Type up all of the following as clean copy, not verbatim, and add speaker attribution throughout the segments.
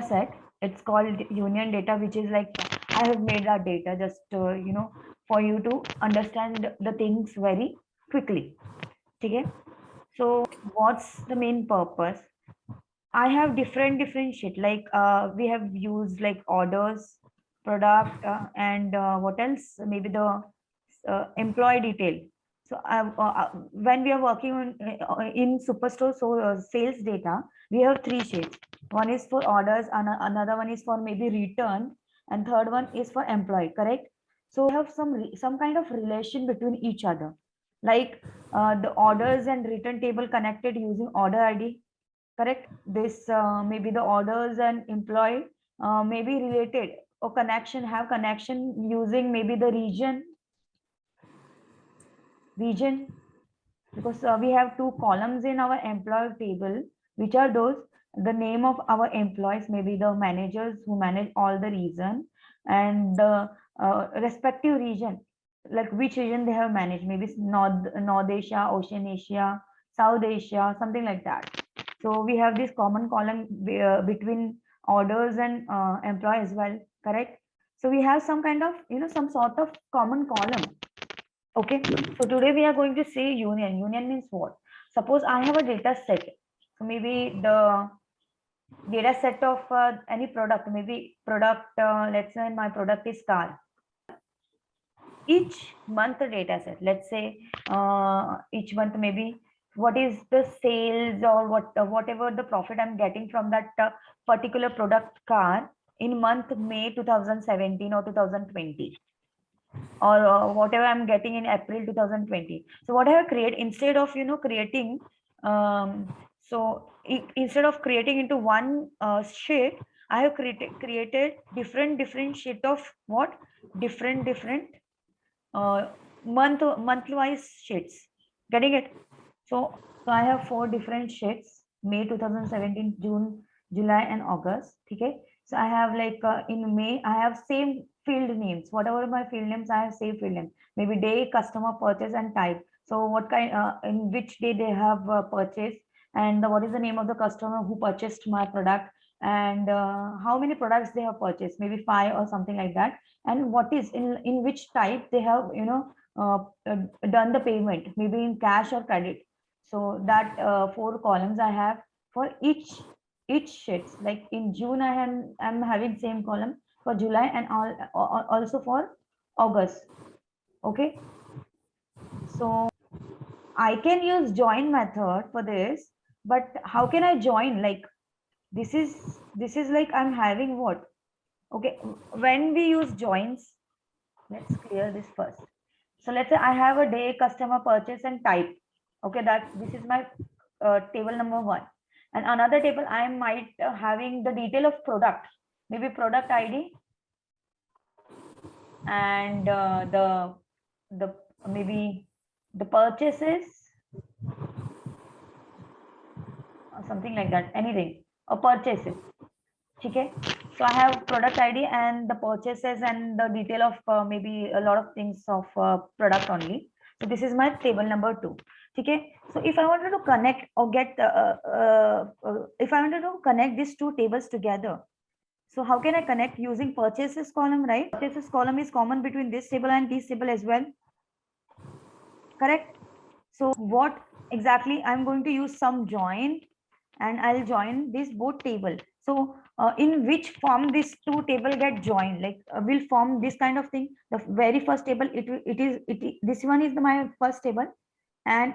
Speaker 1: set. It's called union data, which is like I have made that data just for you to understand the things very quickly. Okay. So what's the main purpose? I have different sheet, like we have used like orders, product, and what else? Maybe the employee detail. So when we are working on in Superstore, so sales data, we have three sheets. One is for orders, and another one is for maybe return, and third one is for employee. Correct? So we have some kind of relation between each other, like the orders and return table connected using order ID. Correct? This maybe the orders and employee may be related or have connection using maybe the region, because we have two columns in our employee table, which are those: the name of our employees, maybe the managers who manage all the region, and the respective region, like which region they have managed, maybe North Asia, Oceania, South Asia, something like that. So we have this common column between orders and employee as well. Correct? So we have some kind of some sort of common column. Okay, so today we are going to say union. Union means what? Suppose I have a data set. So maybe the data set of any product, maybe product, let's say my product is car. Each month data set, let's say each month maybe what is the sales or whatever the profit I'm getting from that particular product car in month May 2017 or 2020. Or whatever I'm getting in April 2020. So what I have created, instead of creating instead of creating into one sheet, I have created different sheet of what different month wise sheets. Getting it? So I have 4 different sheets: May 2017, June, July, and August. Okay. So I have like in May, I have same field names. Whatever my field names, I have same field name. Maybe day, customer, purchase, and type. So what kind, in which day they have purchased, and what is the name of the customer who purchased my product, and how many products they have purchased, maybe 5 or something like that, and what is in which type they have done the payment, maybe in cash or credit. So that 4 columns I have for each sheets. Like in June, I'm having same column for July, and also for August. Okay. So I can use join method for this, but how can I join? Like this is like I'm having what? Okay, when we use joins, let's clear this first. So let's say I have a day, customer, purchase, and type. Okay, that this is my table number 1. And another table I might having the detail of product, maybe product ID, and the maybe the purchases or something like that, anything, or purchases. Okay. So I have product ID and the purchases and the detail of maybe a lot of things of product only. So this is my table number 2. Okay. So if I wanted to connect or get if I wanted to connect these 2 tables together, so how can I connect? Using purchases column, right? Purchases column is common between this table and this table as well. Correct? So what exactly I'm going to use some join, and I'll join this both table. So in which form these 2 table get joined, like will form this kind of thing. The very first table, this one is my first table, and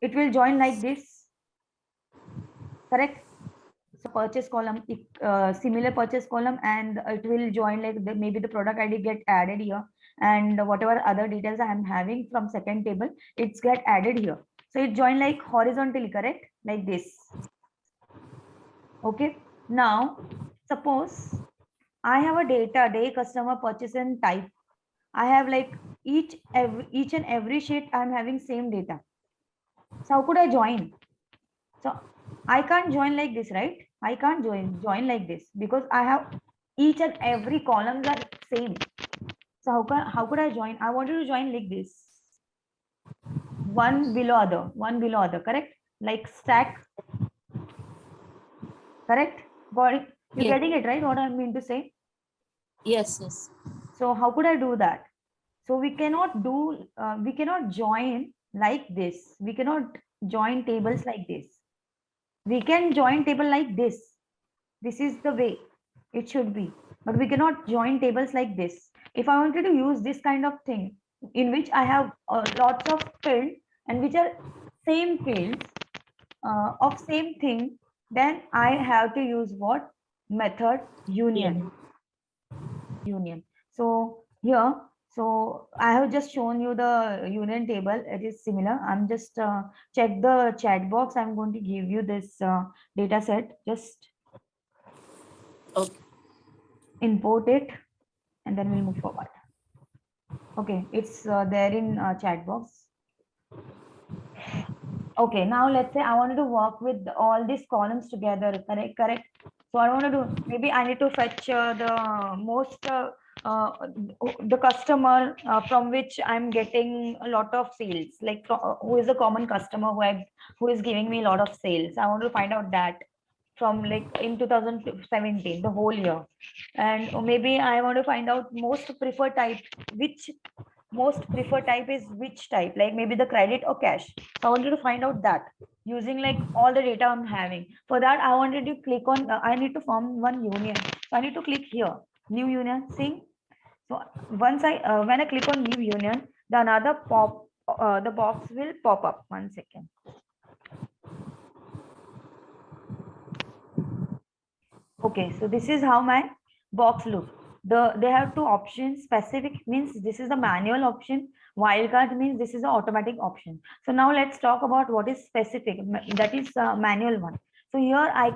Speaker 1: it will join like this. Correct? So purchase column, similar purchase column, and it will join like maybe the product ID get added here, and whatever other details I am having from second table, it's get added here. So it join like horizontally, correct? Like this. Okay. Now suppose I have a data, day, customer, purchase, and type. I have like each and every sheet I'm having same data. So how could I join? So I can't join like this, right? I can't join like this, because I have each and every columns are same. So how could I join? I wanted to join like this, one below other, correct? Like stack, correct? Got it? You're
Speaker 2: Yes.
Speaker 1: getting it, right? What I mean to say?
Speaker 2: Yes, yes.
Speaker 1: So how could I do that? So we cannot do, we cannot join like this. We cannot join tables like this. We can join table like this. This is the way it should be. But we cannot join tables like this. If I wanted to use this kind of thing in which I have lots of fields and which are same fields of same thing, then I have to use what? Method
Speaker 2: Yeah.
Speaker 1: union. Union. So here, so I have just shown you the union table. It is similar. I'm just check the chat box. I'm going to give you this data set. Just
Speaker 2: Okay.
Speaker 1: import it and then we'll move forward. Okay, it's there in chat box. Okay, now let's say I wanted to work with all these columns together, correct? Correct. So I want to do, maybe I need to fetch the most, uh, the customer from which I'm getting a lot of sales, like who is a common customer who is giving me a lot of sales. I want to find out that from like in 2017, the whole year. And maybe I want to find out most preferred type, which most preferred type is which type, like maybe the credit or cash. So I wanted to find out that using like all the data I'm having. For that, I wanted to click on, I need to form one union. So I need to click here, new union, see? So once when I click on new union, the another the box will pop up. One second. Okay, so this is how my box look. They have two options. Specific means this is the manual option. Wildcard means this is the automatic option. So now let's talk about what is specific. That is manual one. So here I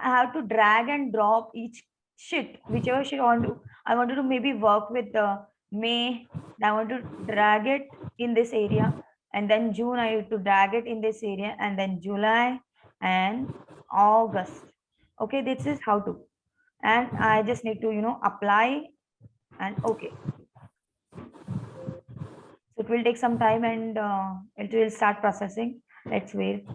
Speaker 1: have to drag and drop each sheet, whichever sheet I wanted to maybe work with the May. I want to drag it in this area, and then June I have to drag it in this area, and then July and August. Okay, this is how to, and I just need to apply and okay. So it will take some time and it will start processing. Let's wait.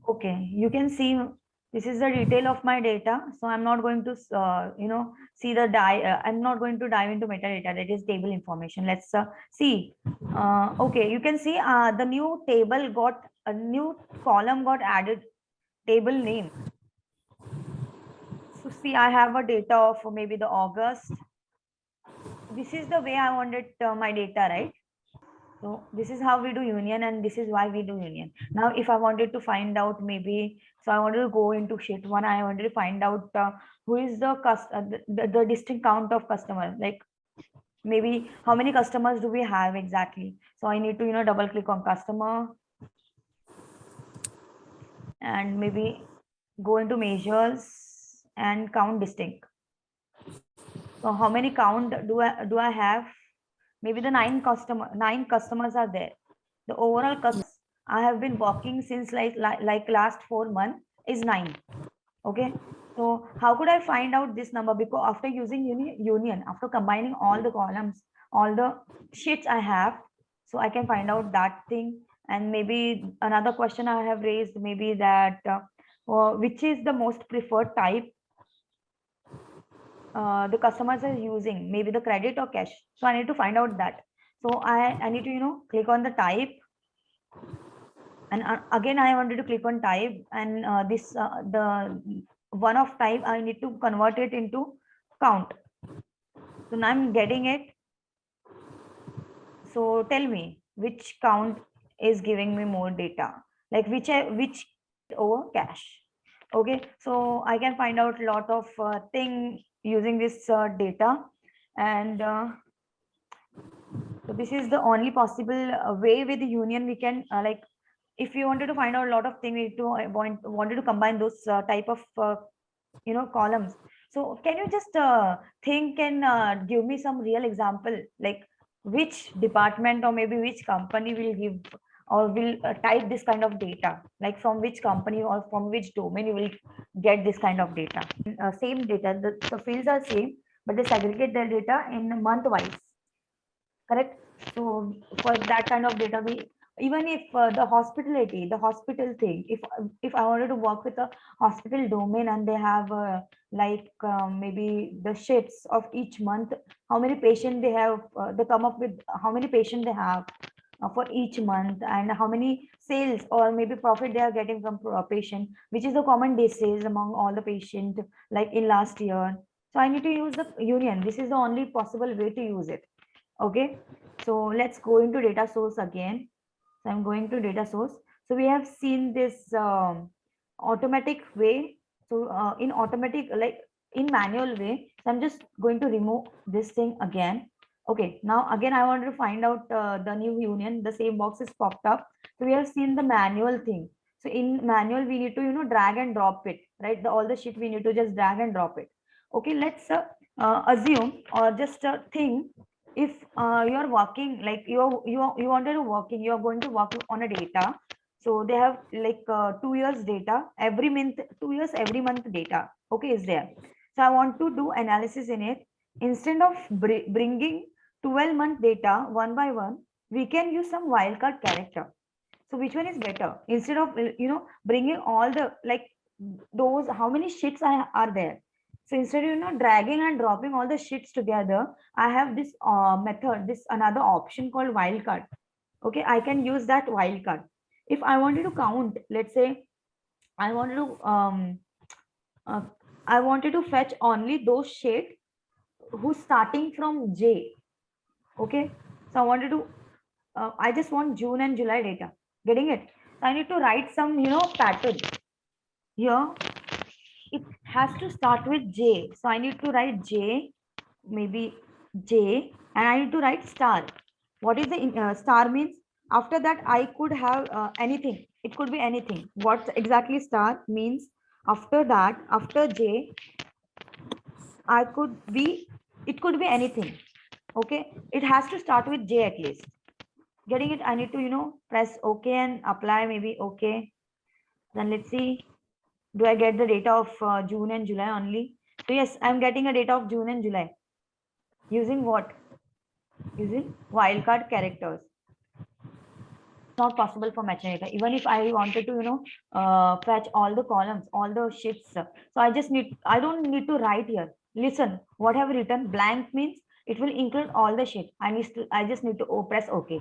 Speaker 1: Okay, you can see this is the detail of my data. So I'm not going to see the I'm not going to dive into metadata, that is table information. Let's see. Okay, you can see the new table got a new column got added, table name. So see, I have a data of maybe the August. This is the way I wanted my data, right? So this is how we do union, and this is why we do union. Now, if I wanted to find out maybe, so I wanted to go into sheet one, I wanted to find out who is the distinct count of customer, like maybe how many customers do we have exactly. So I need to, double click on customer and maybe go into measures and count distinct. So how many count do I have? Maybe the nine customers are there. The overall I have been working since like last 4 months is 9. Okay, so how could I find out this number? Because after using union, after combining all the columns, all the sheets I have, so I can find out that thing. And maybe another question I have raised, maybe that which is the most preferred type the customers are using, maybe the credit or cash. So I need to find out that. So I need to click on the type, and again I wanted to click on type, and this the one of type I need to convert it into count. So now I'm getting it. So tell me which count is giving me more data, like which over cash. Okay, so I can find out a lot of thing using this data. And so this is the only possible way with the union we can like, if you wanted to find out a lot of things, we need to wanted to combine those type of columns. So can you just think and give me some real example, like which department or maybe which company will give or will type this kind of data, like from which company or from which domain you will get this kind of data. Same data, the fields are same, but they segregate their data in month wise, correct? So for that kind of data, we, even if the hospitality, the hospital thing, if I wanted to work with a hospital domain and they have maybe the sheets of each month, how many patients they have, they come up with how many patients they have for each month, and how many sales or maybe profit they are getting from patient, which is the common disease among all the patient, like in last year. So I need to use the union. This is the only possible way to use it. Okay, so let's go into data source again. So I'm going to data source. So we have seen this automatic way. So in automatic, like in manual way, so I'm just going to remove this thing again. Okay, now again I want to find out the new union. The same box is popped up. So we have seen the manual thing. So in manual we need to drag and drop it, right? All the shit we need to just drag and drop it. Okay, let's assume or just think, if you are working, like you wanted to working, you are going to work on a data. So they have like 2 years data every month, 2 years every month data, okay, is there. So I want to do analysis in it. Instead of bringing 12-month data one by one, we can use some wildcard character. So which one is better? Instead of bringing all the, like, those, how many sheets are there. So instead of dragging and dropping all the sheets together, I have this method, this another option called wildcard. Okay, I can use that wildcard. If I wanted to count, let's say I wanted to uh, I wanted to fetch only those sheets who's starting from J. Okay, so I wanted to I just want June and July data. Getting it? So I need to write some, pattern. Here, it has to start with J. So I need to write J, maybe J, and I need to write star. What is the star means? After that, I could have anything. It could be anything. What exactly star means? After that, after J, I could be, it could be anything. Okay. It has to start with J at least. Getting it? I need to, press OK and apply, maybe OK. Then let's see. Do I get the data of June and July only? So yes, I'm getting a data of June and July. Using what? Using wildcard characters. Not possible for matching data. Even if I wanted to, fetch all the columns, all the sheets. So I don't need to write here. Listen, what I have written, blank means it will include all the sheets. I just need to press OK.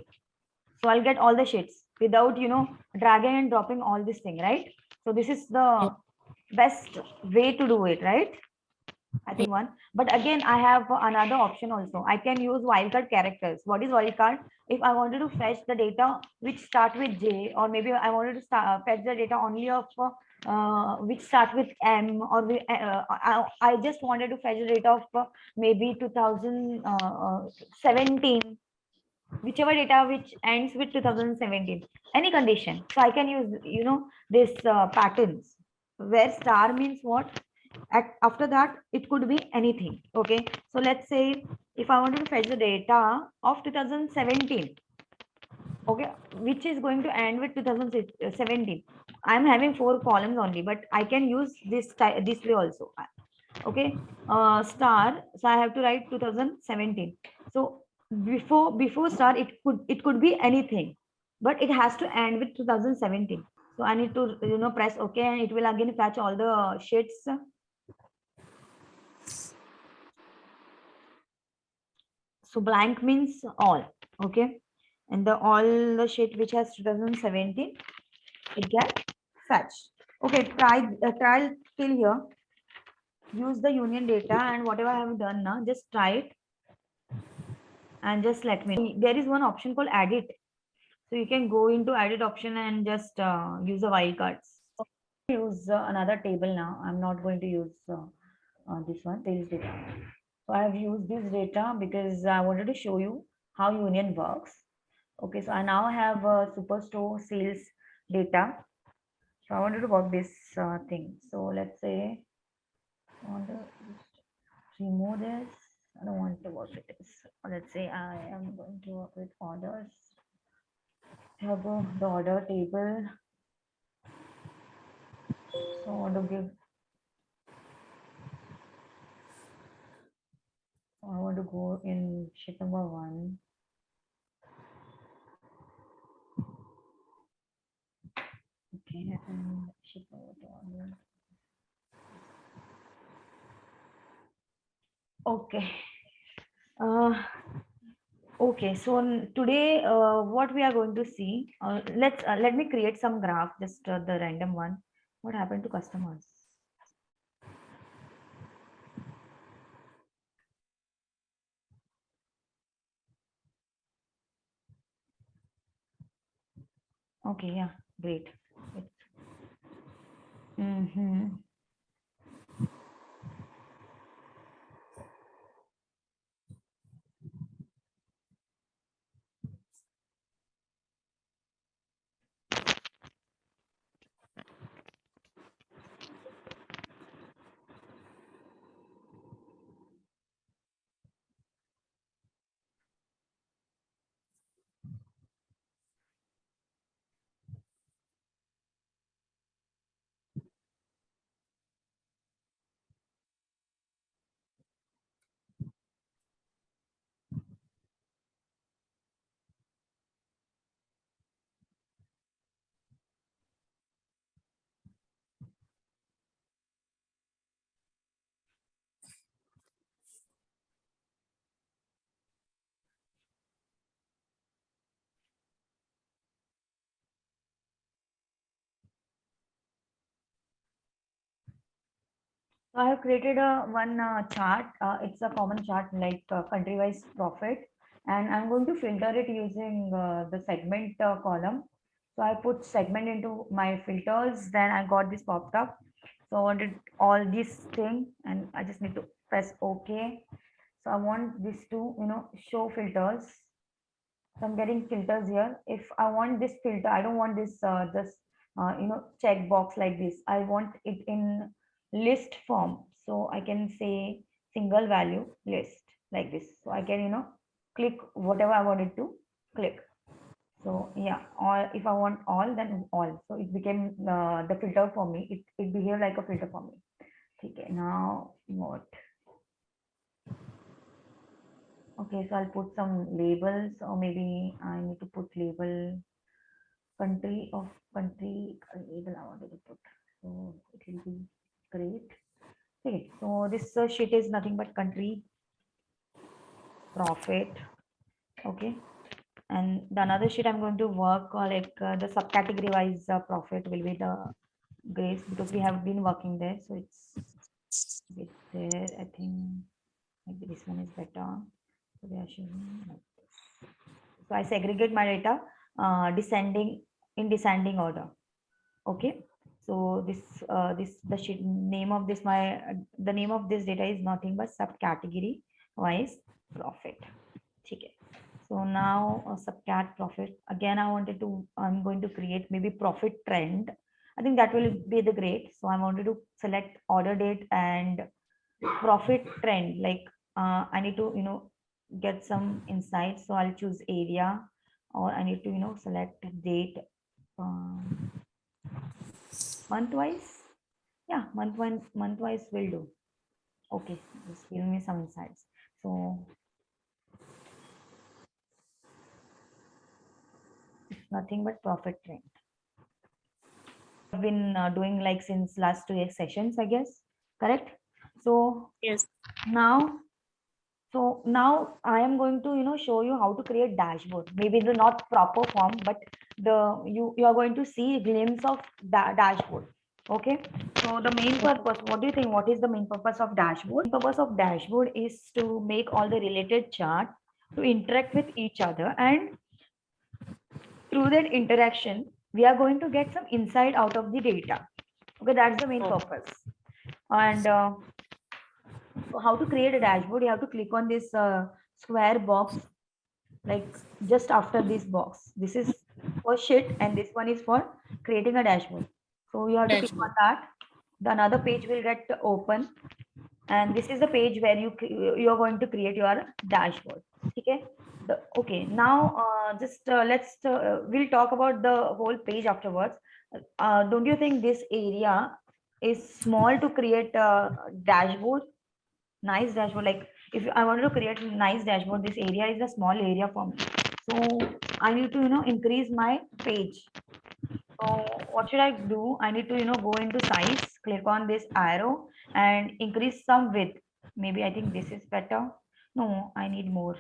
Speaker 1: So I'll get all the sheets without, dragging and dropping all this thing, right? So this is
Speaker 2: Yeah.
Speaker 1: the best way to do it, right? I think one. But again, I have another option also. I can use wildcard characters. What is wildcard? If I wanted to fetch the data which start with J, or maybe I wanted to fetch the data only of which start with M, or I just wanted to fetch the data of maybe 2017, whichever data which ends with 2017, any condition. So I can use, this patterns, where star means what? After that, it could be anything. Okay, so let's say if I wanted to fetch the data of 2017, okay, which is going to end with 2017. I'm having 4 columns only, but I can use this way also. Okay, star, so I have to write 2017. So before star, it could be anything, but it has to end with 2017. So I need to, press OK, and it will again fetch all the sheets. So blank means all. Okay, and all the sheet which has 2017, it gets fetched. Okay, try till here. Use the union data, and whatever I have done now, just try it and just let me know. There is one option called edit. So you can go into edit option and just use the wildcards. Use another table now. I'm not going to use this one, sales data. So I have used this data because I wanted to show you how union works. Okay, so I now have superstore sales data. So I wanted to work this thing. So let's say I want to remove this. I don't want to work with this. Let's say I am going to work with orders. the order table. So I want to give, I want to go in sheet number 1. Okay, and sheet number 2. Okay. Okay, so today what we are going to see, let me create some graph, just the random one. What happened to customers? Okay, yeah, great. Mm-hmm. So I have created a one chart. It's a common chart like country-wise profit, and I'm going to filter it using the segment column. So I put segment into my filters. Then I got this popped up. So I wanted all this thing, and I just need to press OK. So I want this to show filters. So I'm getting filters here. If I want this filter, I don't want this just check box like this. I want it in list form. So I can say single value list like this. So I can click whatever I wanted to click. So yeah, or if I want all, then all. So it became the filter for me. It behaved like a filter for me. Okay, now what? Okay, so I'll put some labels, or maybe I need to put label country of country label I wanted to put. So it will be great. Okay, so this sheet is nothing but country profit. Okay, and the another sheet I'm going to work like the subcategory wise profit will be the grace, because we have been working there. So it's a bit there. I think maybe this one is better. So they are showing like this. So I segregate my data descending in descending order. Okay, so this the sheet name of this my the name of this data is nothing but subcategory wise profit. Okay, so now subcat profit again. I'm going to create maybe profit trend. I think that will be the great. So I wanted to select order date and profit trend. Like I need to get some insights. So I'll choose area, or I need to select date. Um, month wise, yeah, month wise will do. Okay, just give me some insights. So it's nothing but profit trend. I've been doing like since last 2 sessions, I guess. Correct. So
Speaker 2: Yes.
Speaker 1: now now I am going to show you how to create dashboard. Maybe the not proper form, but the you are going to see a glimpse of dashboard. Okay, so the main purpose, what do you think, what is the main purpose of dashboard? Purpose of dashboard is to make all the related chart to interact with each other, and through that interaction we are going to get some insight out of the data. Okay, that's the main purpose. And so how to create a dashboard, you have to click on this square box, like just after this box. This is for sheet and this one is for creating a dashboard. So you have to click on
Speaker 2: Dashboard.
Speaker 1: that. The another page will get open, and this is the page where you are going to create your dashboard. Okay, Okay, now just we'll talk about the whole page afterwards. Don't you think this area is small to create a dashboard? Nice dashboard. Like if I wanted to create a nice dashboard, this area is a small area for me. So I need to, increase my page. So what should I do? I need to, go into size, click on this arrow and increase some width. Maybe I think this is better. No, I need more.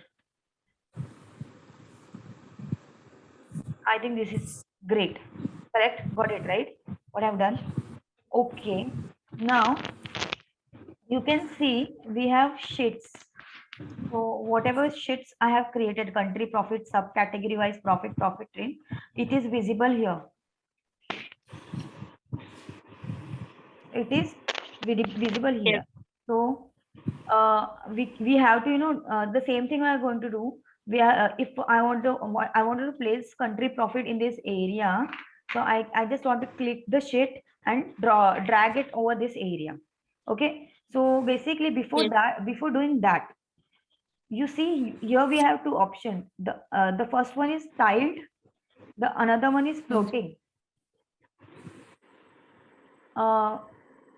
Speaker 1: I think this is great. Correct? Got it, right? What I've done. Okay. Now you can see we have sheets. So whatever sheets I have created, country profit, subcategory wise profit train, it is visible here. It is visible
Speaker 2: Yes.
Speaker 1: here. So we have to, the same thing we are going to do. We are if I wanted to place country profit in this area. So I just want to click the sheet and drag it over this area. Okay. So basically
Speaker 2: Yes.
Speaker 1: before doing that, you see here we have two options. The first one is tiled, the another one is
Speaker 2: Hmm.
Speaker 1: floating. Uh,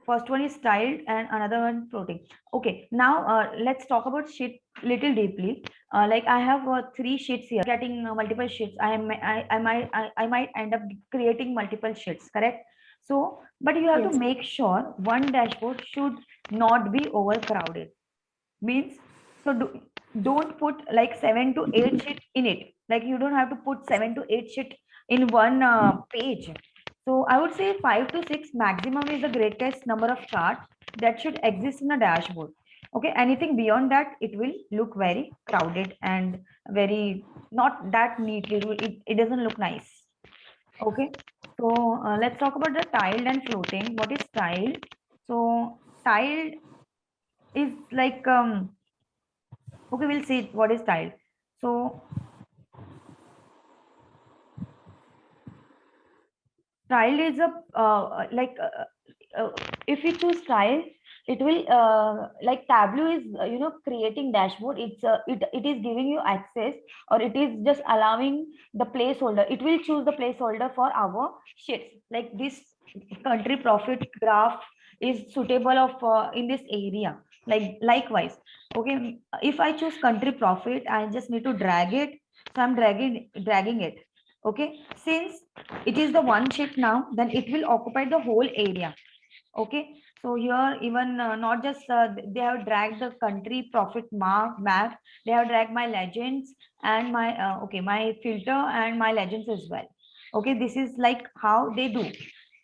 Speaker 1: First one is tiled and another one floating. Okay, now let's talk about sheet little deeply. Like I have three sheets here. Getting multiple sheets. I might end up creating multiple sheets. Correct. So, but you have to
Speaker 2: Yes.
Speaker 1: make sure one dashboard should not be overcrowded. Means so don't put like 7 to 8 sheet in it. Like you don't have to put 7 to 8 sheet in one page. So I would say 5 to 6 maximum is the greatest number of charts that should exist in a dashboard. Okay, anything beyond that, it will look very crowded and very not that neat. It doesn't look nice. Okay, so let's talk about the tiled and floating. What is tiled? So tiled is like okay, we'll see what is tiled. So tiled is a if you choose tiled, it will like Tableau is creating dashboard. It is giving you access, or it is just allowing the placeholder. It will choose the placeholder for our sheets. Like this country profit graph is suitable of in this area. Like likewise, okay. If I choose country profit, I just need to drag it. So I'm dragging it. Okay, since it is the one sheet now, then it will occupy the whole area. Okay, so here even not just they have dragged the country profit map, they have dragged my legends and my okay, my filter and my legends as well. Okay, this is like how they do.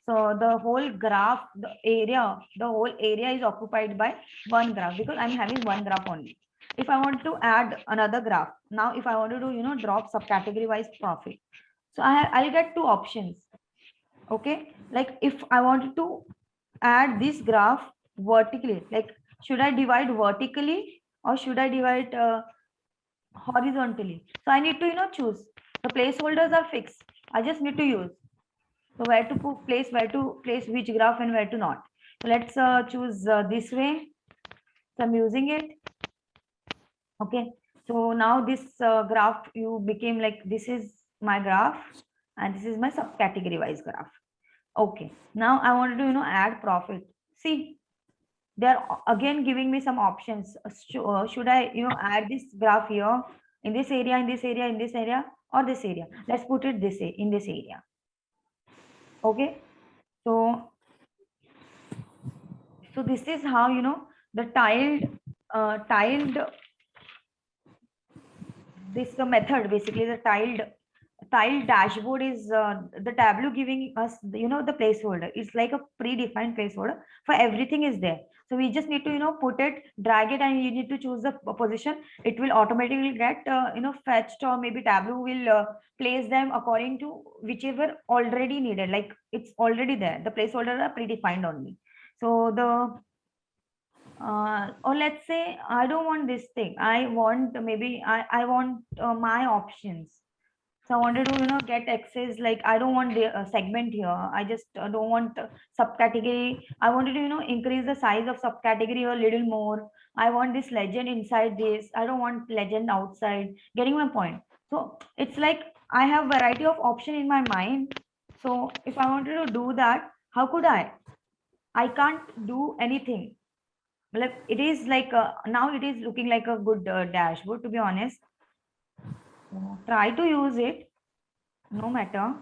Speaker 1: So the whole graph, the whole area is occupied by one graph because I'm having one graph only. If I want to add another graph, now if I want to do, drop subcategory wise profit, so I'll get two options. Okay, like if I wanted to add this graph vertically, like should I divide vertically or should I divide horizontally? So I need to, choose. The placeholders are fixed. I just need to use. So where to where to place which graph and where to not. So let's choose this way. So I'm using it. Okay. So now this graph you became like this is my graph and this is my subcategory wise graph. Okay. Now I wanted to, add profit. See, they're again giving me some options. Should I, add this graph here in this area, in this area, in this area, or this area? Let's put it this way in this area. Okay. So, so this is how, the tiled this the method basically the tiled dashboard is the Tableau giving us the placeholder. It's like a predefined placeholder for everything is there. So we just need to put it, drag it, and you need to choose the position. It will automatically get fetched, or maybe Tableau will place them according to whichever already needed. Like it's already there. The placeholder are predefined only. So the or let's say I don't want this thing. I want maybe I want my options. So I wanted to get access, like I don't want the segment here. I just don't want subcategory. I wanted to increase the size of subcategory a little more. I want this legend inside this. I don't want legend outside. Getting my point? So it's like I have variety of option in my mind. So if I wanted to do that, how could I? I can't do anything. Like it is like now it is looking like a good dashboard, to be honest. So try to use it, no matter.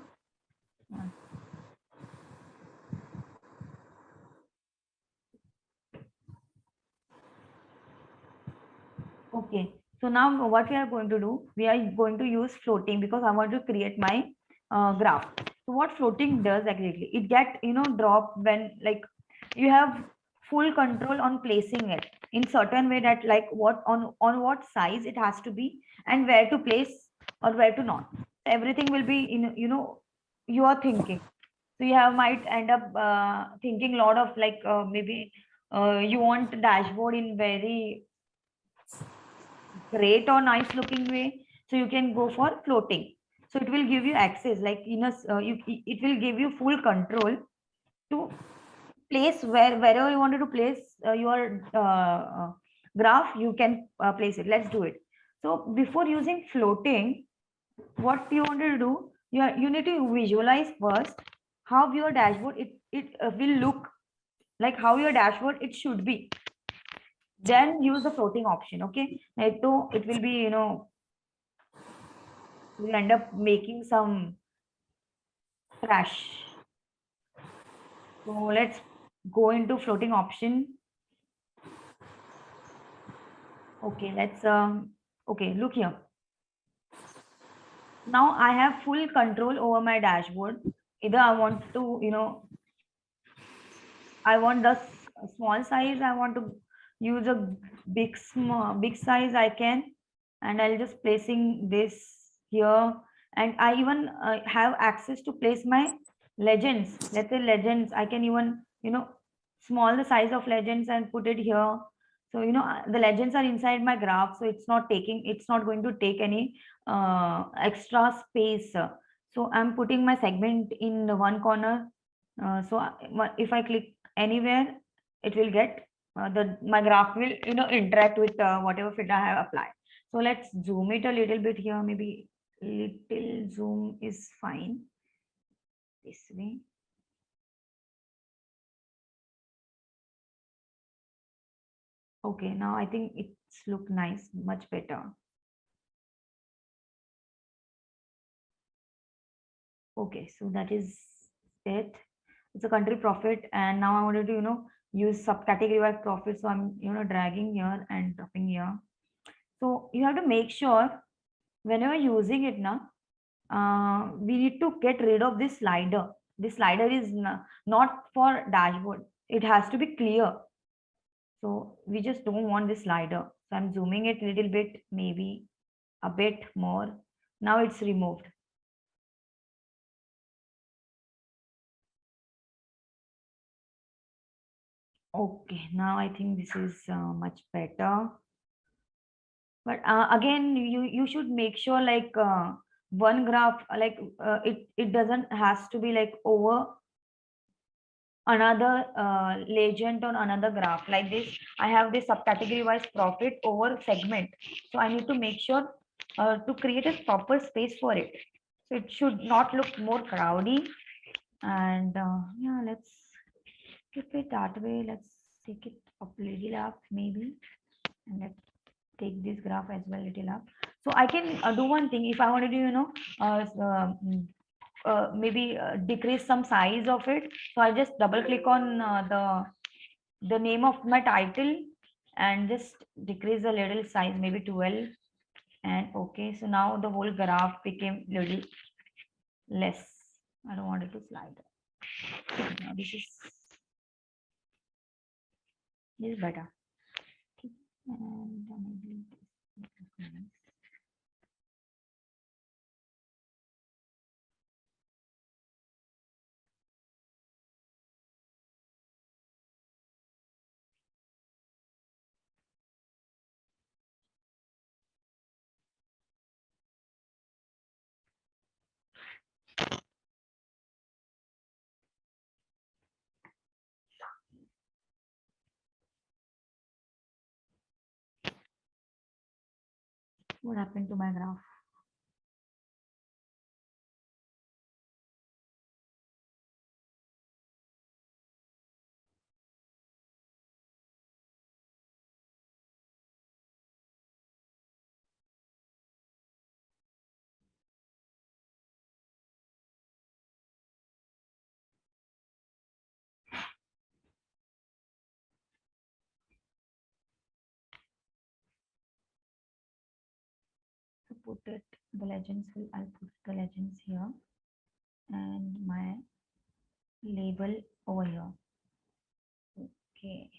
Speaker 1: Okay, so now what we are going to do, we are going to use floating because I want to create my graph. So what floating does exactly, it get drop when like you have full control on placing it in certain way, that like what on what size it has to be and where to place or where to not. Everything will be in you are thinking. So you have might end up thinking a lot of like maybe you want dashboard in very great or nice looking way, so you can go for floating. So it will give you access like it will give you full control to place wherever you wanted to place your graph, you can place it. Let's do it. So before using floating, what you want to do, you need to visualize first how your dashboard it will look, like how your dashboard it should be, then use the floating option. Okay, so it will be we end up making some trash. So let's go into floating option. Okay, let's okay, look here. Now I have full control over my dashboard. Either I want to, I want the small size, I want to use a big size, I can, and I'll just placing this here. And I even have access to place my legends. Let's say legends, I can even small the size of legends and put it here. So the legends are inside my graph, so it's not going to take any extra space. So I'm putting my segment in the one corner. If I click anywhere, it will get the my graph will interact with whatever filter I have applied. So let's zoom it a little bit here. Maybe little zoom is fine. This way. Okay, now I think it's look nice, much better. Okay, so that is it. It's a country profit, and now I wanted to use subcategory wise profit. So I'm dragging here and dropping here. So you have to make sure whenever using it now, we need to get rid of this slider. This slider is not for dashboard. It has to be clear. So we just don't want this slider. So I'm zooming it a little bit, maybe a bit more. Now it's removed. Okay, now I think this is much better. But again, you should make sure like one graph, like it doesn't has to be like over another legend on another graph like this. I have this subcategory wise profit over segment, so I need to make sure to create a proper space for it, so it should not look more crowdy. And yeah, let's keep it that way. Let's take it up little up maybe, and let's take this graph as well little up. So I can do one thing. If I wanted to maybe decrease some size of it, so I just double click on the name of my title and just decrease a little size, maybe 12. And okay, so now the whole graph became little less. I don't want it to slide. Okay, now this is better. Okay. And maybe this. What happened to my graph? To put it, the legends will, I'll put the legends here and my label over here. Okay.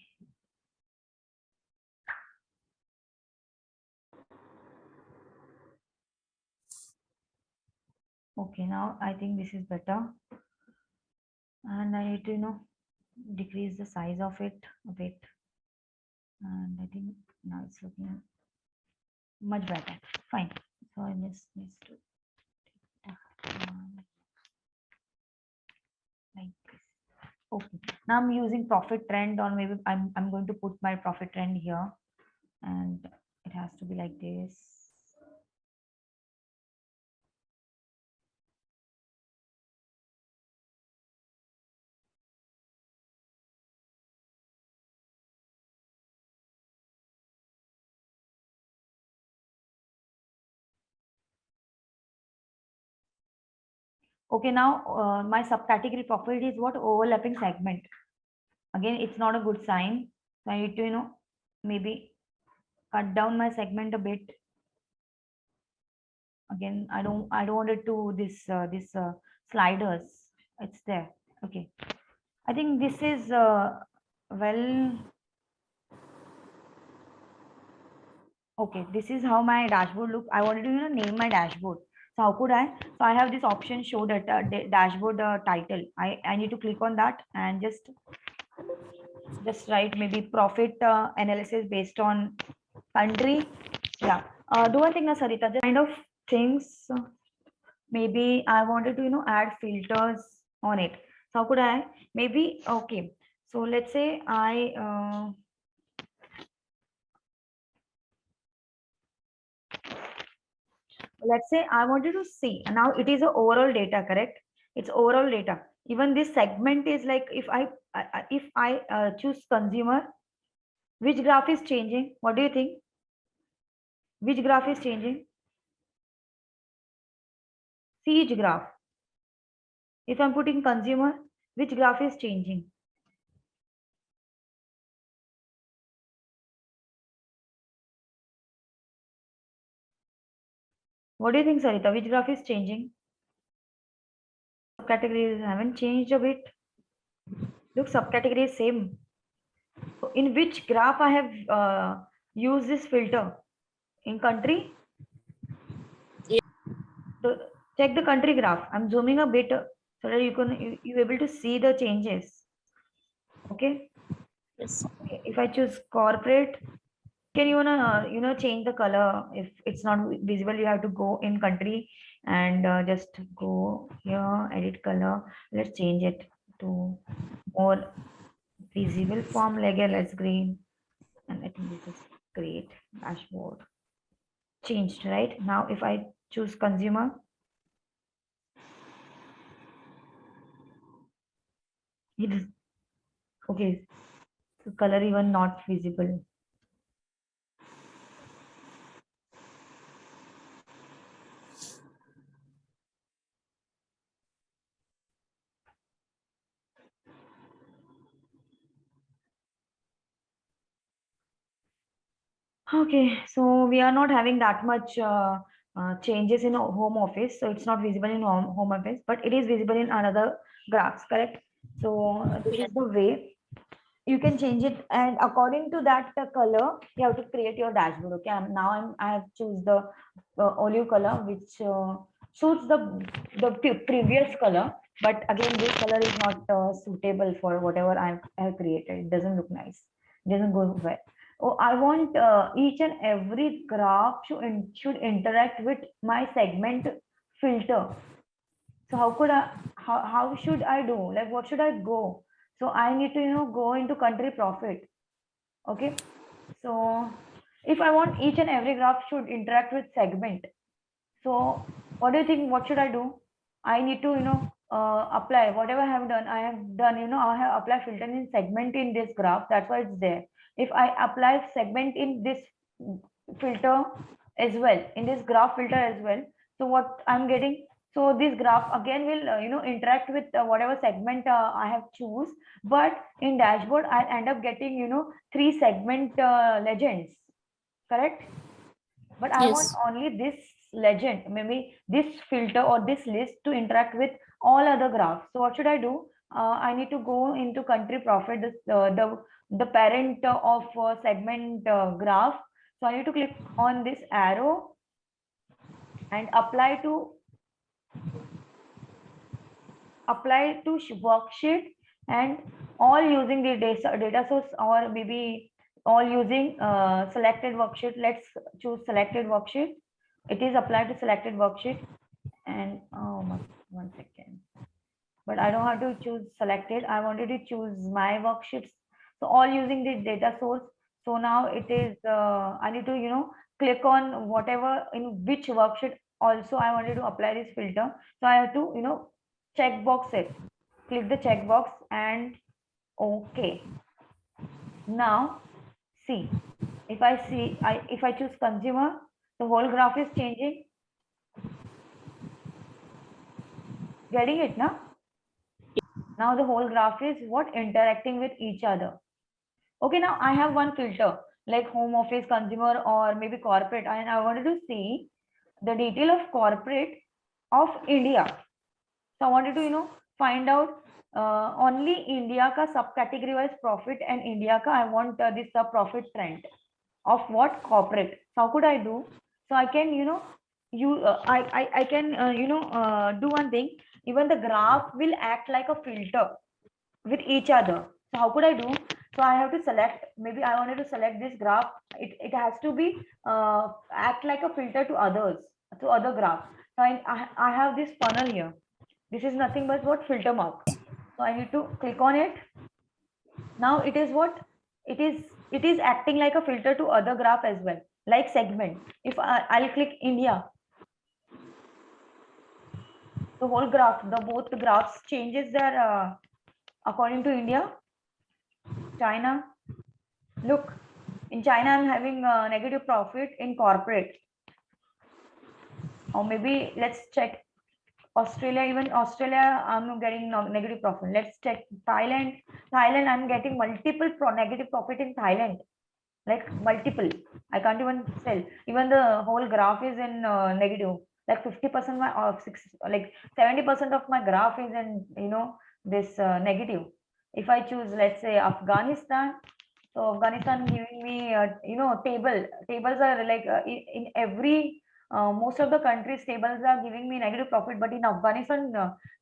Speaker 1: Okay, now I think this is better. And I need to, decrease the size of it a bit. And I think now it's looking much better. Fine. So I just need to like this. Okay. Now I'm using profit trend, or maybe I'm going to put my profit trend here, and it has to be like this. Okay, now my subcategory profit is what? Overlapping segment. Again, it's not a good sign. So I need to, maybe cut down my segment a bit. Again, I don't want it to this sliders. It's there. Okay. I think this is well. Okay, this is how my dashboard look. I wanted to name my dashboard. So how could I? So I have this option show that dashboard title. I need to click on that and just write maybe profit analysis based on country. Yeah. Do one thing, Sarita. Just kind of things. Maybe I wanted to add filters on it. So how could I? Maybe okay. So let's say let's say I wanted to see, now it is a overall data, correct? It's overall data. Even this segment is like, if I choose consumer, which graph is changing? What do you think? Which graph is changing? See each graph. If I'm putting consumer, which graph is changing? What do you think, Sarita? Which graph is changing? Subcategories haven't changed a bit. Look, subcategory is same. So in which graph I have used this filter? In country?
Speaker 2: Yeah.
Speaker 1: So check the country graph. I'm zooming a bit so that you able to see the changes. Okay.
Speaker 2: Yes.
Speaker 1: Okay. If I choose corporate, can you change the color? If it's not visible, you have to go in country and just go here, edit color. Let's change it to more visible form. Like let's green, and I think this is great. Dashboard changed right now. If I choose consumer, it is okay. The color even not visible. Okay, so we are not having that much changes in home office, so it's not visible in home office, but it is visible in another graphs, correct? So this
Speaker 2: Yeah.
Speaker 1: is the way you can change it, and according to that color, you have to create your dashboard. Okay, I have choose the olive color, which suits the previous color, but again, this color is not suitable for whatever I have created. It doesn't look nice. It doesn't go well. Oh, I want each and every graph should interact with my segment filter. So how should I do? Like what should I go? So I need to go into country profit. Okay. So if I want each and every graph should interact with segment, so what do you think? What should I do? I need to, apply whatever I have done. I have done, I have applied filter in segment in this graph. That's why it's there. If I apply segment in this filter as well, in this graph filter as well, so what I'm getting? So this graph again will, interact with whatever segment I have choose. But in dashboard, I end up getting, three segment legends, correct? But I want
Speaker 2: Yes.
Speaker 1: only this legend, maybe this filter or this list to interact with all other graphs. So what should I do? I need to go into country profit, this, the parent of segment graph. So I need to click on this arrow and apply to worksheet, and all using the data source, or maybe all using selected worksheet. Let's choose selected worksheet. It is applied to selected worksheet. And one second, but I don't have to choose selected. I wanted to choose my worksheets. So all using the data source. So now it is I need to click on whatever in which worksheet also I wanted to apply this filter. So I have to check box it, click the checkbox, and okay. Now see, if I choose consumer, the whole graph is changing. Getting it now? Now the whole graph is what interacting with each other. Okay, now I have one filter like home office, consumer, or maybe corporate, and I wanted to see the detail of corporate of India. So I wanted to find out only India ka subcategory wise profit, and India ka I want this profit trend of what corporate. So how could I do? So I can I can do one thing. Even the graph will act like a filter with each other. So how could I do? So I have to select, maybe I wanted to select this graph. It has to be act like a filter to others, to other graph. So I have this funnel here. This is nothing but what filter mark. So I need to click on it. Now it is what it is acting like a filter to other graph as well, like segment. If I'll click India, the whole graph, the both the graphs changes their according to India. China, look, in China I'm having negative profit in corporate. Or maybe let's check Australia. Even Australia I'm getting negative profit. Let's check Thailand. Thailand I'm getting multiple negative profit in Thailand, like multiple. I can't even sell. Even the whole graph is in negative. Like 50% my like 70% of my graph is in this negative. If I choose, let's say, Afghanistan, so Afghanistan giving me tables are like in every most of the countries tables are giving me negative profit, but in Afghanistan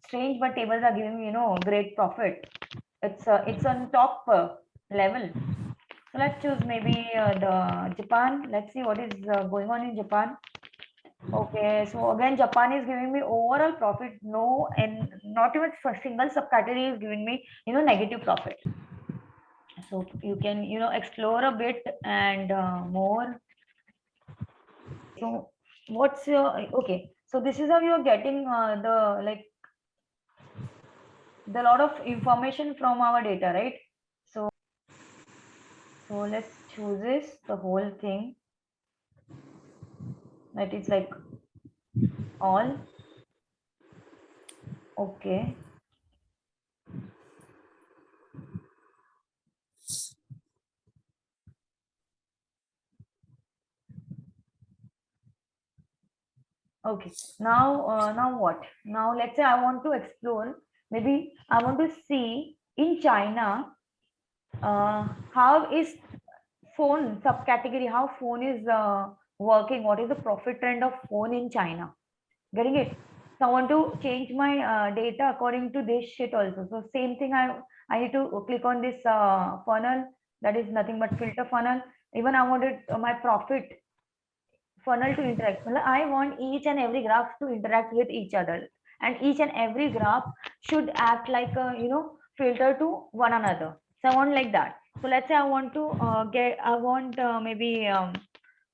Speaker 1: strange, but tables are giving me great profit. It's on top level. So let's choose maybe the Japan. Let's see what is going on in Japan. Okay, so again, Japan is giving me overall profit, no, and not even for single subcategory is giving me, negative profit. So you can, explore a bit and more. So what's your, okay, so this is how you're getting the lot of information from our data, right? So let's choose this, the whole thing. That is like all. Okay. Okay. Now what? Now let's say I want to explore. Maybe I want to see in China how is phone subcategory, how phone is working. What is the profit trend of phone in China? Getting it? So I want to change my data according to this shit also. So same thing. I need to click on this funnel. That is nothing but filter funnel. Even I wanted my profit funnel to interact. I want each and every graph to interact with each other, and each and every graph should act like a filter to one another. So I want like that. So let's say I want to maybe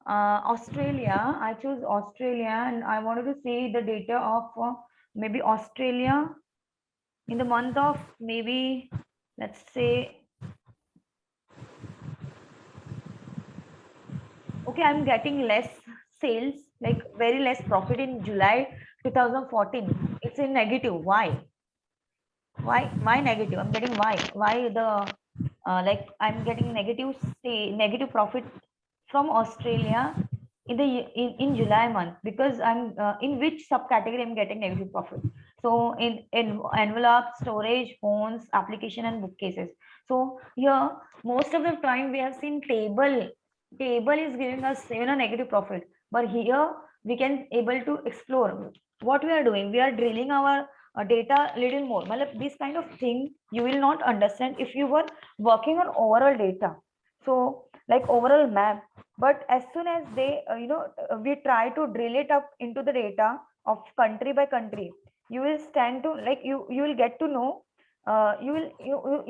Speaker 1: Australia. I choose Australia and I wanted to see the data of maybe Australia in the month of maybe, let's say, okay, I'm getting less sales, like very less profit in July 2014. It's in negative. Why? Why negative? I'm getting why the like I'm getting negative profit from Australia in in July month, because I'm in which subcategory I'm getting negative profit. So in envelope, storage, phones, application, and bookcases. So here most of the time we have seen table is giving us negative profit, but here we can able to explore what we are doing. We are drilling our data little more. Malab, this kind of thing you will not understand if you were working on overall data. So like overall map, but as soon as they we try to drill it up into the data of country by country, you will stand to like you will get to know, you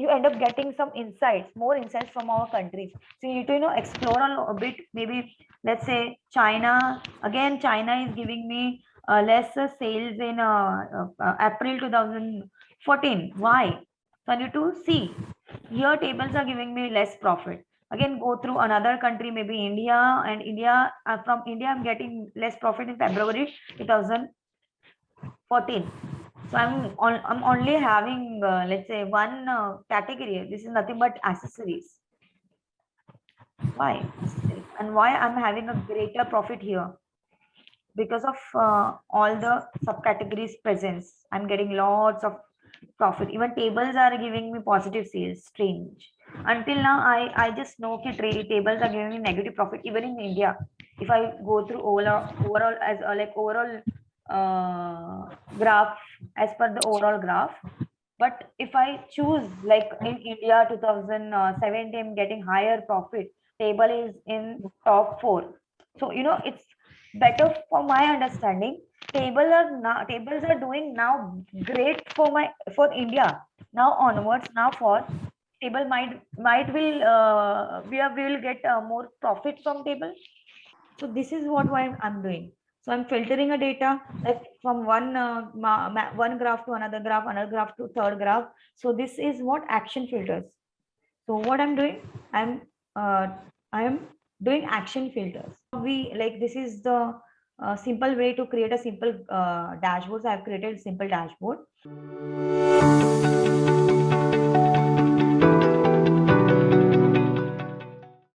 Speaker 1: end up getting some insights, more insights from our countries. So you need to explore a bit. Maybe let's say China, again China is giving me less sales in April 2014. Why? So I need to see. Here tables are giving me less profit. Again, go through another country, maybe India, and India, from India, I'm getting less profit in February 2014. So I'm only having let's say one category. This is nothing but accessories. Why accessories? And why I'm having a greater profit here? Because of all the subcategories presence, I'm getting lots of profit. Even tables are giving me positive sales. Strange. Until now I just know that tables are giving me negative profit even in India. If I go through overall as like overall graph, as per the overall graph. But if I choose like in India 2017, I'm getting higher profit. Table is in top 4. So it's better for my understanding. Tables are doing now great for India. Now onwards, now for table might will we will get more profit from table. So this is what I'm doing. So I'm filtering a data like from one graph to another graph to third graph. So this is what action filters. So what I'm doing, uh, I'm doing action filters. We like this is the simple way to create a simple dashboard. So I've created a simple dashboard.